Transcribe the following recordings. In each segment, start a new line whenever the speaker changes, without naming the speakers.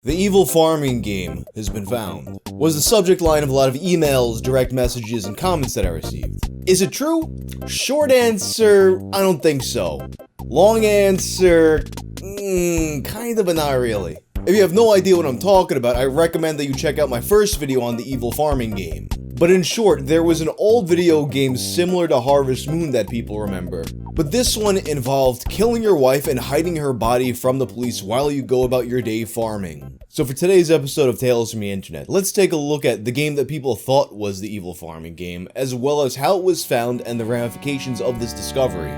The evil farming game has been found, was the subject line of a lot of emails, direct messages, and comments that I received. Is it true? Short answer, I don't think so. Long answer, kind of, but not really. If you have no idea what I'm talking about, I recommend that you check out my first video on the evil farming game. But in short, there was an old video game similar to Harvest Moon that people remember. But this one involved killing your wife and hiding her body from the police while you go about your day farming. So for today's episode of Tales from the Internet, let's take a look at the game that people thought was the evil farming game, as well as how it was found and the ramifications of this discovery.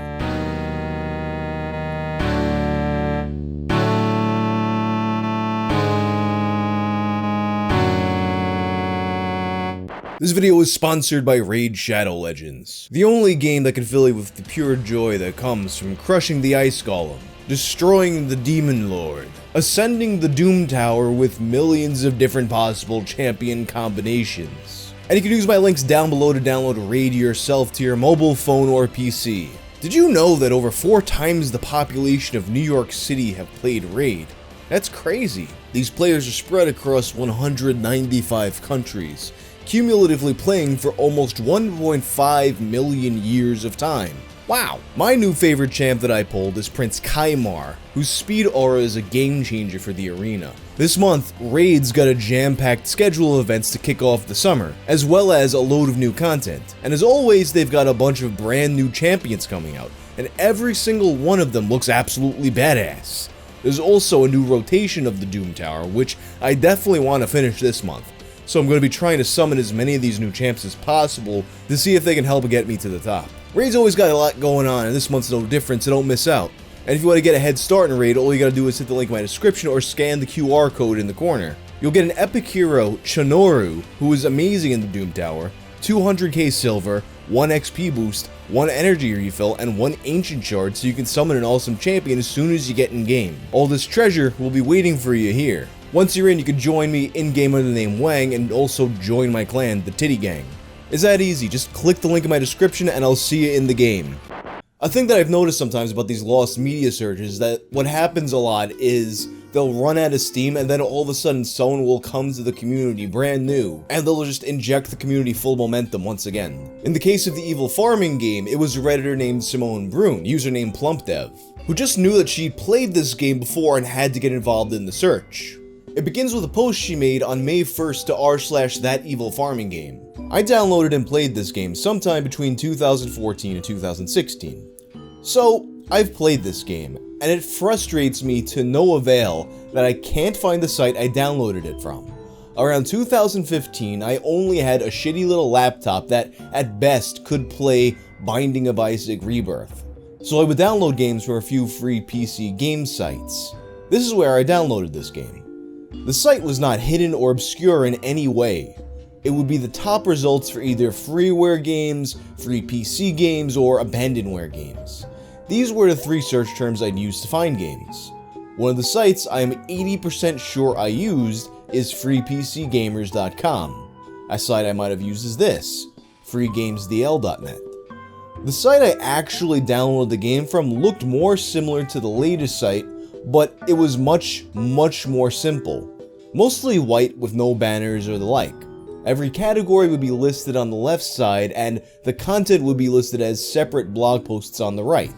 This video is sponsored by Raid Shadow Legends, the only game that can fill you with the pure joy that comes from crushing the Ice Golem, destroying the Demon Lord, ascending the Doom Tower with millions of different possible champion combinations. And you can use my links down below to download Raid yourself to your mobile phone or PC. Did you know that over 4 times the population of New York City have played Raid? That's crazy. These players are spread across 195 countries, cumulatively playing for almost 1.5 million years of time. Wow! My new favorite champ that I pulled is Prince Kaimar, whose speed aura is a game changer for the arena. This month, Raid's got a jam-packed schedule of events to kick off the summer, as well as a load of new content. And as always, they've got a bunch of brand new champions coming out, and every single one of them looks absolutely badass. There's also a new rotation of the Doom Tower, which I definitely want to finish this month. So I'm going to be trying to summon as many of these new champs as possible to see if they can help get me to the top. Raid's always got a lot going on, and this month's no different, so don't miss out. And if you want to get a head start in Raid, all you gotta do is hit the link in my description or scan the QR code in the corner. You'll get an epic hero, Chonoru, who is amazing in the Doom Tower, 200k silver, 1 XP boost, 1 energy refill, and 1 ancient shard so you can summon an awesome champion as soon as you get in game. All this treasure will be waiting for you here. Once you're in, you can join me in-game under the name Wang and also join my clan, the Titty Gang. It's that easy, just click the link in my description and I'll see you in the game. A thing that I've noticed sometimes about these lost media searches is that what happens a lot is they'll run out of steam and then all of a sudden someone will come to the community brand new and they'll just inject the community full momentum once again. In the case of the evil farming game, it was a redditor named Simone Brune, username PlumpDev, who just knew that she played this game before and had to get involved in the search. It begins with a post she made on May 1st to r/thatevilfarminggame. I downloaded and played this game sometime between 2014 and 2016. So, I've played this game, and it frustrates me to no avail that I can't find the site I downloaded it from. Around 2015, I only had a shitty little laptop that, at best, could play Binding of Isaac Rebirth. So I would download games from a few free PC game sites. This is where I downloaded this game. The site was not hidden or obscure in any way. It would be the top results for either freeware games, free PC games, or abandonware games. These were the 3 search terms I'd use to find games. One of the sites I am 80% sure I used is freepcgamers.com. A site I might have used is this, freegamesdl.net. The site I actually downloaded the game from looked more similar to the latest site, but it was much more simple. Mostly white with no banners or the like. Every category would be listed on the left side and the content would be listed as separate blog posts on the right.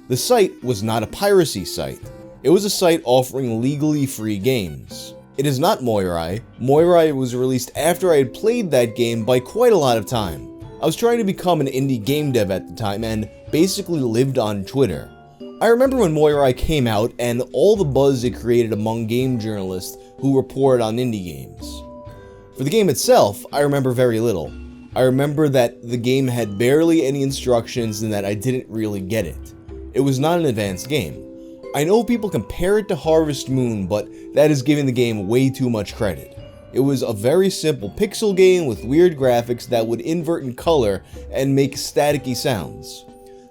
The site was not a piracy site. It was a site offering legally free games. It is not Moirai. Moirai was released after I had played that game by quite a lot of time. I was trying to become an indie game dev at the time and basically lived on Twitter. I remember when Moirai came out and all the buzz it created among game journalists who reported on indie games. For the game itself, I remember very little. I remember that the game had barely any instructions and that I didn't really get it. It was not an advanced game. I know people compare it to Harvest Moon, but that is giving the game way too much credit. It was a very simple pixel game with weird graphics that would invert in color and make staticky sounds.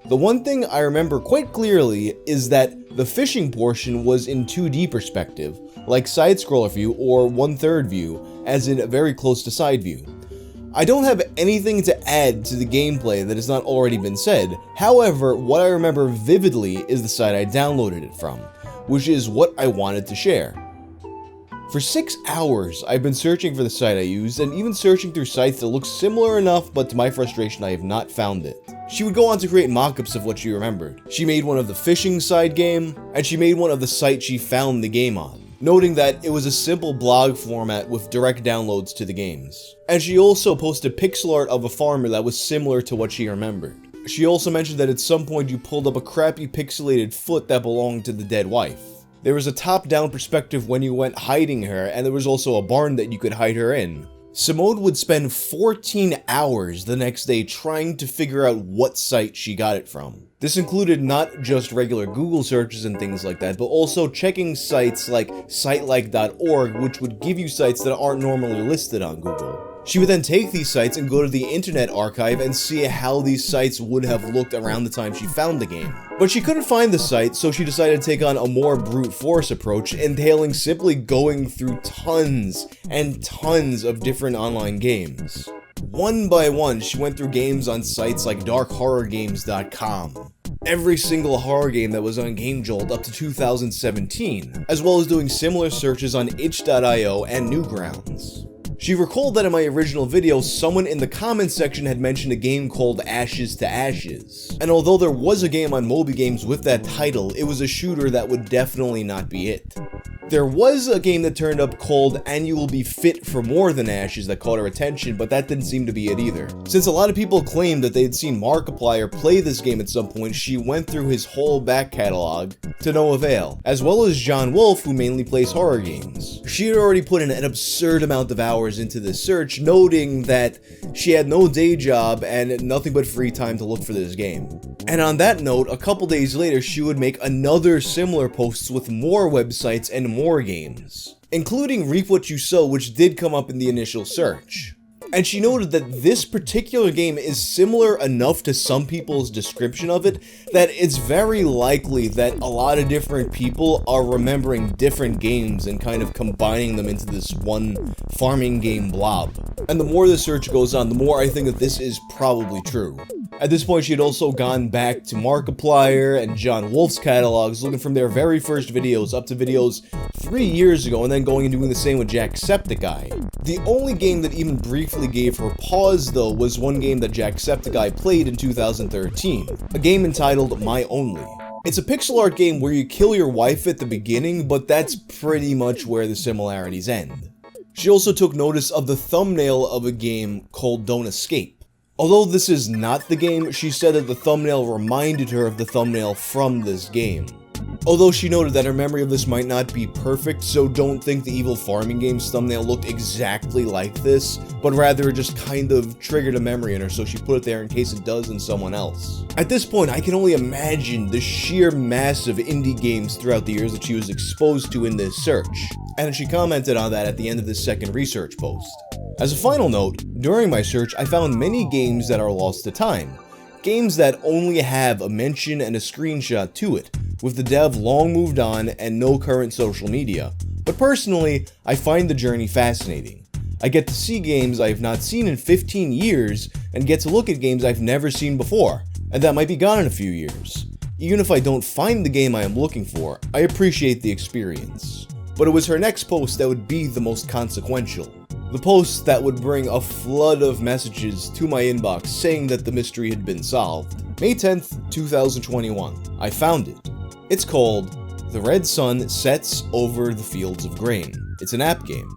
The one thing I remember quite clearly is that the fishing portion was in 2D perspective, like side-scroller view or 1/3 view, as in very close to side view. I don't have anything to add to the gameplay that has not already been said. However, what I remember vividly is the site I downloaded it from, which is what I wanted to share. For 6 hours, I've been searching for the site I used, and even searching through sites that look similar enough, but to my frustration I have not found it. She would go on to create mock-ups of what she remembered. She made one of the fishing side game, and she made one of the site she found the game on, noting that it was a simple blog format with direct downloads to the games. And she also posted pixel art of a farmer that was similar to what she remembered. She also mentioned that at some point you pulled up a crappy pixelated foot that belonged to the dead wife. There was a top-down perspective when you went hiding her, and there was also a barn that you could hide her in. Simone would spend 14 hours the next day trying to figure out what site she got it from. This included not just regular Google searches and things like that, but also checking sites like sitelike.org, which would give you sites that aren't normally listed on Google. She would then take these sites and go to the Internet Archive and see how these sites would have looked around the time she found the game. But she couldn't find the site, so she decided to take on a more brute force approach, entailing simply going through tons and tons of different online games. One by one, she went through games on sites like darkhorrorgames.com. Every single horror game that was on GameJolt up to 2017, as well as doing similar searches on itch.io and Newgrounds. She recalled that in my original video, someone in the comments section had mentioned a game called Ashes to Ashes. And although there was a game on Moby Games with that title, it was a shooter that would definitely not be it. There was a game that turned up called And You Will Be Fit for More Than Ashes that caught her attention, but that didn't seem to be it either. Since a lot of people claimed that they had seen Markiplier play this game at some point, she went through his whole back catalog to no avail, as well as John Wolf, who mainly plays horror games. She had already put in an absurd amount of hours into this search, noting that she had no day job and nothing but free time to look for this game. And on that note, a couple days later, she would make another similar posts with more websites and more games, including Reap What You Sow, which did come up in the initial search. And she noted that this particular game is similar enough to some people's description of it that it's very likely that a lot of different people are remembering different games and kind of combining them into this one farming game blob. And the more the search goes on, the more I think that this is probably true. At this point, she had also gone back to Markiplier and John Wolf's catalogs, looking from their very first videos up to videos 3 years ago, and then going and doing the same with Jacksepticeye. The only game that even briefly gave her pause, though, was one game that Jacksepticeye played in 2013, a game entitled My Only. It's a pixel art game where you kill your wife at the beginning, but that's pretty much where the similarities end. She also took notice of the thumbnail of a game called Don't Escape. Although this is not the game, she said that the thumbnail reminded her of the thumbnail from this game. Although she noted that her memory of this might not be perfect, so don't think the Evil Farming Game's thumbnail looked exactly like this, but rather it just kind of triggered a memory in her, so she put it there in case it does in someone else. At this point, I can only imagine the sheer mass of indie games throughout the years that she was exposed to in this search, and she commented on that at the end of this second research post. As a final note, during my search, I found many games that are lost to time. Games that only have a mention and a screenshot to it, with the dev long moved on and no current social media. But personally, I find the journey fascinating. I get to see games I have not seen in 15 years, and get to look at games I've never seen before, and that might be gone in a few years. Even if I don't find the game I am looking for, I appreciate the experience. But it was her next post that would be the most consequential. The post that would bring a flood of messages to my inbox saying that the mystery had been solved. May 10th, 2021. I found it. It's called The Red Sun Sets Over the Fields of Grain. It's an app game.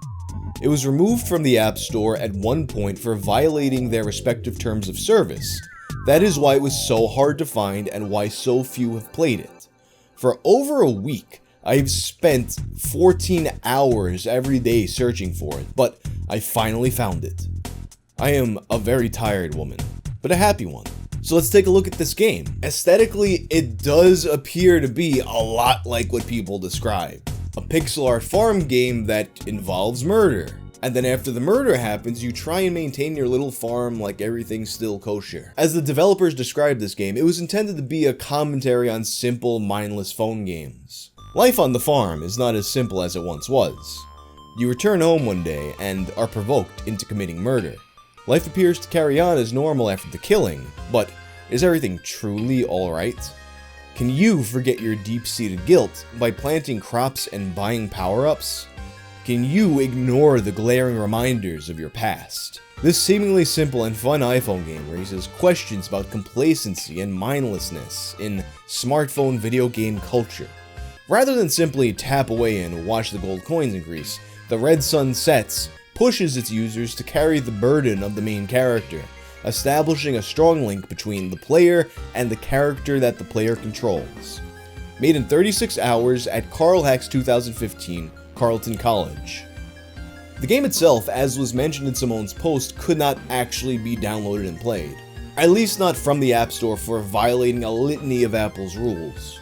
It was removed from the App Store at one point for violating their respective terms of service. That is why it was so hard to find and why so few have played it. For over a week, I've spent 14 hours every day searching for it, but I finally found it. I am a very tired woman, but a happy one. So let's take a look at this game. Aesthetically, it does appear to be a lot like what people describe. A pixel art farm game that involves murder. And then after the murder happens, you try and maintain your little farm like everything's still kosher. As the developers described this game, it was intended to be a commentary on simple, mindless phone games. Life on the farm is not as simple as it once was. You return home one day and are provoked into committing murder. Life appears to carry on as normal after the killing, but is everything truly alright? Can you forget your deep-seated guilt by planting crops and buying power-ups? can you ignore the glaring reminders of your past? This seemingly simple and fun iPhone game raises questions about complacency and mindlessness in smartphone video game culture. Rather than simply tap away and watch the gold coins increase, the red sun sets pushes its users to carry the burden of the main character, establishing a strong link between the player and the character that the player controls. Made in 36 hours at Carl Hack's 2015 Carleton College. The game itself, as was mentioned in Simone's post, could not actually be downloaded and played. At least not from the App Store for violating a litany of Apple's rules.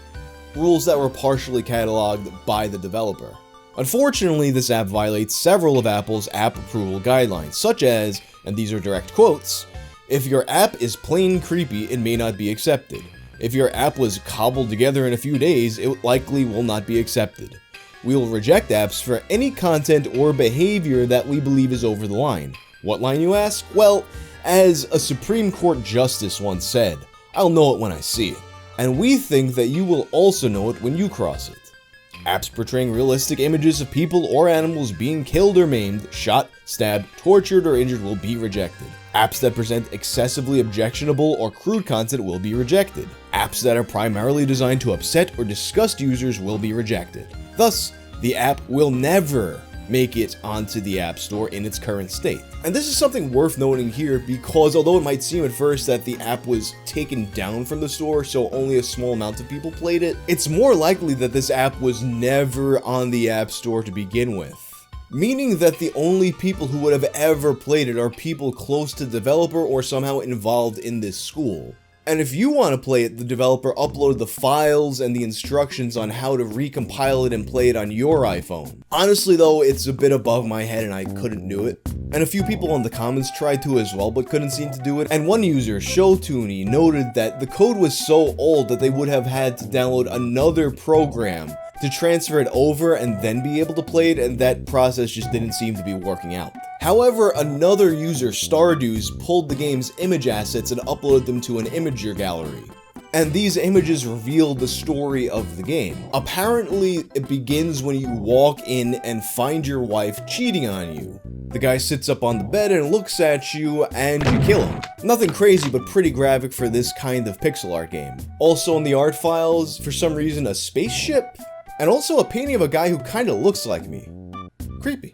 Rules that were partially cataloged by the developer. Unfortunately, this app violates several of Apple's app approval guidelines, such as, and these are direct quotes, "If your app is plain creepy, it may not be accepted. If your app was cobbled together in a few days, it likely will not be accepted. We will reject apps for any content or behavior that we believe is over the line." What line, you ask? Well, as a Supreme Court justice once said, "I'll know it when I see it." And we think that you will also know it when you cross it. Apps portraying realistic images of people or animals being killed or maimed, shot, stabbed, tortured, or injured will be rejected. Apps that present excessively objectionable or crude content will be rejected. Apps that are primarily designed to upset or disgust users will be rejected. Thus, the app will never make it onto the App Store in its current state. And this is something worth noting here because although it might seem at first that the app was taken down from the store so only a small amount of people played it, it's more likely that this app was never on the App Store to begin with. Meaning that the only people who would have ever played it are people close to the developer or somehow involved in this school. And if you want to play it, the developer uploaded the files and the instructions on how to recompile it and play it on your iPhone. Honestly though, it's a bit above my head and I couldn't do it. And a few people in the comments tried to as well, but couldn't seem to do it. And one user, Showtoony, noted that the code was so old that they would have had to download another program to transfer it over and then be able to play it, and that process just didn't seem to be working out. However, another user, Stardews, pulled the game's image assets and uploaded them to an imager gallery. And these images reveal the story of the game. Apparently, it begins when you walk in and find your wife cheating on you. The guy sits up on the bed and looks at you, and you kill him. Nothing crazy, but pretty graphic for this kind of pixel art game. Also in the art files, for some reason, a spaceship? And also a painting of a guy who kinda looks like me. Creepy.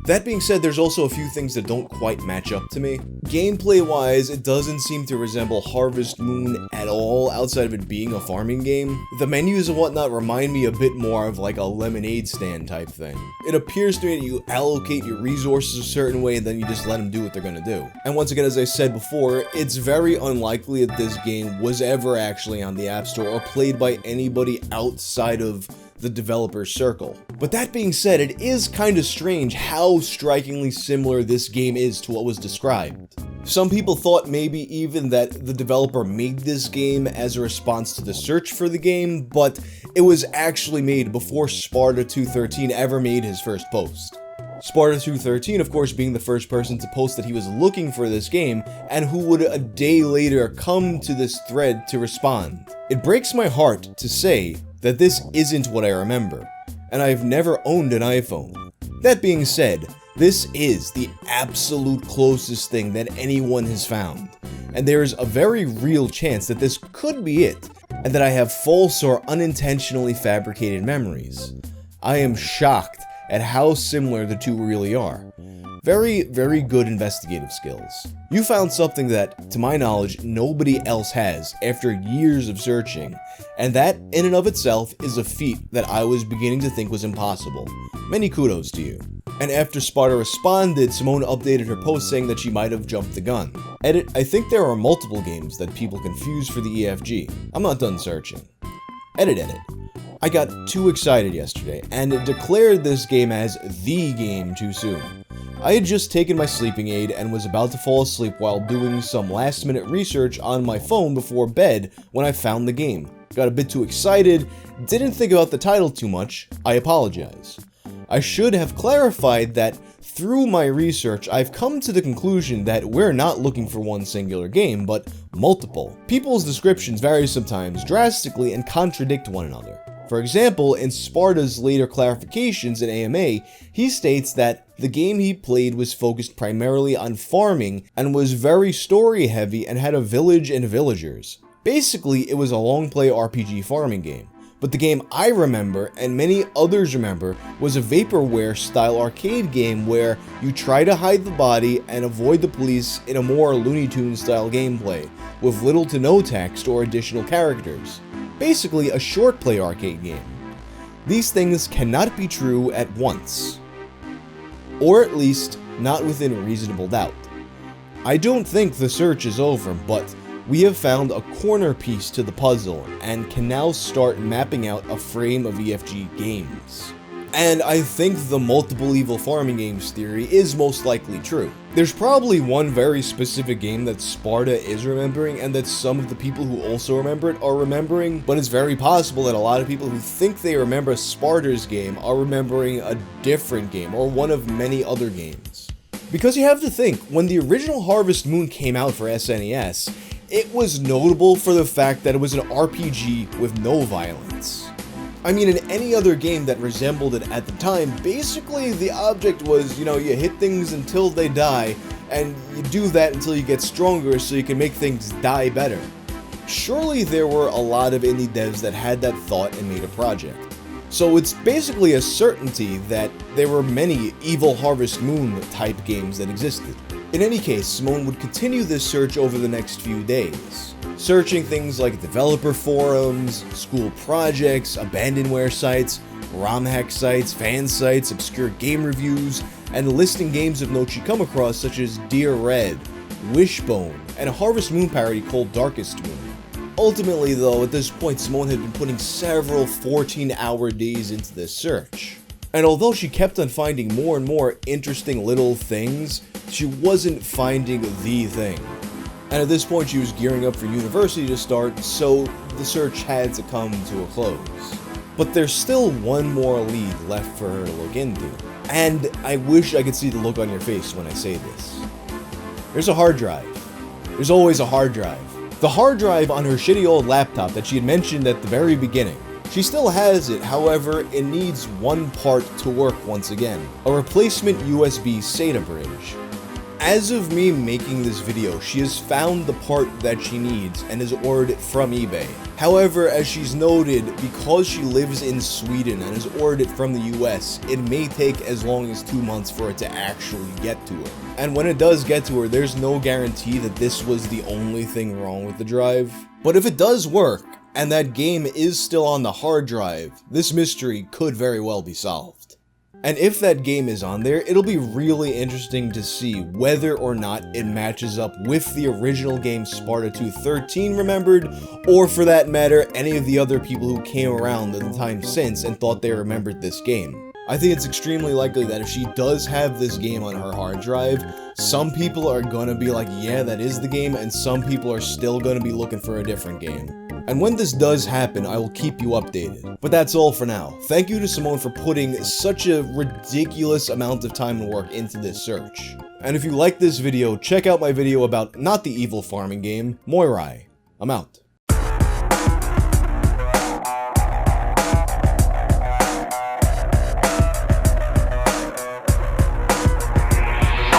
That being said, there's also a few things that don't quite match up to me. Gameplay-wise, it doesn't seem to resemble Harvest Moon at all, outside of it being a farming game. The menus and whatnot remind me a bit more of like a lemonade stand type thing. It appears to me that you allocate your resources a certain way and then you just let them do what they're gonna do. And once again, as I said before, it's very unlikely that this game was ever actually on the App Store or played by anybody outside of the developer's circle. But that being said, it is kinda strange how strikingly similar this game is to what was described. Some people thought maybe even that the developer made this game as a response to the search for the game, but it was actually made before Sparta213 ever made his first post. Sparta213, of course, being the first person to post that he was looking for this game, and who would a day later come to this thread to respond. It breaks my heart to say that this isn't what I remember, and I've never owned an iPhone. That being said, this is the absolute closest thing that anyone has found, and there is a very real chance that this could be it, and that I have false or unintentionally fabricated memories. I am shocked at how similar the two really are. Very, very good investigative skills. You found something that, to my knowledge, nobody else has after years of searching, and that, in and of itself, is a feat that I was beginning to think was impossible. Many kudos to you. And after Sparta responded, Simone updated her post saying that she might have jumped the gun. Edit, I think there are multiple games that people confuse for the EFG. I'm not done searching. Edit. I got too excited yesterday, and declared this game as the game too soon. I had just taken my sleeping aid and was about to fall asleep while doing some last-minute research on my phone before bed when I found the game. Got a bit too excited, didn't think about the title too much, I apologize. I should have clarified that through my research, I've come to the conclusion that we're not looking for one singular game, but multiple. People's descriptions vary sometimes drastically and contradict one another. For example, in Sparta's later clarifications in AMA, he states that the game he played was focused primarily on farming and was very story heavy and had a village and villagers. Basically, it was a long play RPG farming game. But the game I remember, and many others remember, was a vaporware style arcade game where you try to hide the body and avoid the police in a more Looney Tunes style gameplay, with little to no text or additional characters. Basically a short play arcade game. These things cannot be true at once. Or at least, not within reasonable doubt. I don't think the search is over, but we have found a corner piece to the puzzle and can now start mapping out a frame of EFG games. And I think the multiple evil farming games theory is most likely true. There's probably one very specific game that Sparta is remembering and that some of the people who also remember it are remembering, but it's very possible that a lot of people who think they remember Sparta's game are remembering a different game or one of many other games. Because you have to think, when the original Harvest Moon came out for SNES, it was notable for the fact that it was an RPG with no violence. I mean, in any other game that resembled it at the time, basically the object was, you hit things until they die, and you do that until you get stronger so you can make things die better. Surely there were a lot of indie devs that had that thought and made a project. So it's basically a certainty that there were many Evil Harvest Moon type games that existed. In any case, Simone would continue this search over the next few days, searching things like developer forums, school projects, abandonware sites, ROM hack sites, fan sites, obscure game reviews, and listing games of note she come across such as Dear Red, Wishbone, and a Harvest Moon parody called Darkest Moon. Ultimately though, at this point Simone had been putting several 14-hour days into this search. And although she kept on finding more and more interesting little things, she wasn't finding the thing. And at this point she was gearing up for university to start, so the search had to come to a close. But there's still one more lead left for her to look into. And I wish I could see the look on your face when I say this. There's a hard drive. There's always a hard drive. The hard drive on her shitty old laptop that she had mentioned at the very beginning. She still has it, however, it needs one part to work once again. A replacement USB SATA bridge. As of me making this video, she has found the part that she needs and has ordered it from eBay. However, as she's noted, because she lives in Sweden and has ordered it from the US, it may take as long as 2 months for it to actually get to her. And when it does get to her, there's no guarantee that this was the only thing wrong with the drive. But if it does work, and that game is still on the hard drive, this mystery could very well be solved. And if that game is on there, it'll be really interesting to see whether or not it matches up with the original game Sparta 213 remembered, or for that matter, any of the other people who came around in the time since and thought they remembered this game. I think it's extremely likely that if she does have this game on her hard drive, some people are gonna be like, yeah, that is the game, and some people are still gonna be looking for a different game. And when this does happen, I will keep you updated. But that's all for now. Thank you to Simone for putting such a ridiculous amount of time and work into this search. And if you like this video, check out my video about not the evil farming game, Moirai. I'm out.